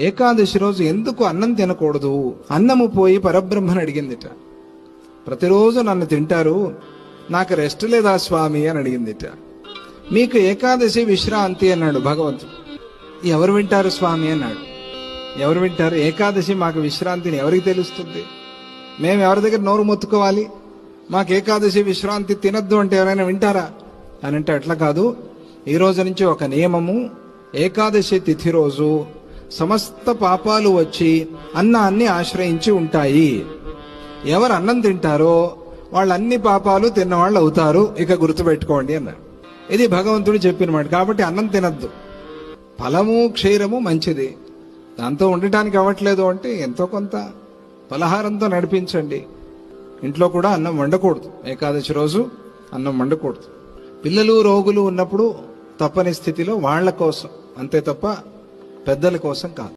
ఏకాదశి రోజు ఎందుకు అన్నం తినకూడదు? అన్నము పోయి పరబ్రహ్మని అడిగిందిట. ప్రతిరోజు నన్ను తింటారు, నాకు రెస్ట్ లేదా స్వామి అని అడిగిందిట. మీకు ఏకాదశి విశ్రాంతి అన్నాడు భగవంతుడు. ఎవరు వింటారు స్వామి అన్నాడు. ఎవరు వింటారు? ఏకాదశి మాకు విశ్రాంతిని ఎవరికి తెలుస్తుంది? మేము ఎవరి దగ్గర నోరు మొత్తుకోవాలి? మాకు ఏకాదశి విశ్రాంతి తినద్దు అంటే ఎవరైనా వింటారా అని అంటే అట్లా కాదు. ఈ రోజు నుంచి ఒక నియమము, ఏకాదశి తిథి రోజు సమస్త పాపాలు వచ్చి అన్నాన్ని ఆశ్రయించి ఉంటాయి. ఎవరు అన్నం తింటారో వాళ్ళు అన్ని పాపాలు తిన్నవాళ్ళు అవుతారు, ఇక గుర్తుపెట్టుకోండి అన్నారు. ఇది భగవంతుడు చెప్పిన మాట. కాబట్టి అన్నం తినద్దు. ఫలము క్షీరము మంచిది, దాంతో ఉండటానికి అవ్వట్లేదు అంటే ఎంతో కొంత పలహారంతో నడిపించండి. ఇంట్లో కూడా అన్నం వండకూడదు, ఏకాదశి రోజు అన్నం వండకూడదు. పిల్లలు రోగులు ఉన్నప్పుడు తప్పని స్థితిలో వాళ్ళ కోసం అంతే తప్ప పెద్దల కోసం కాదు.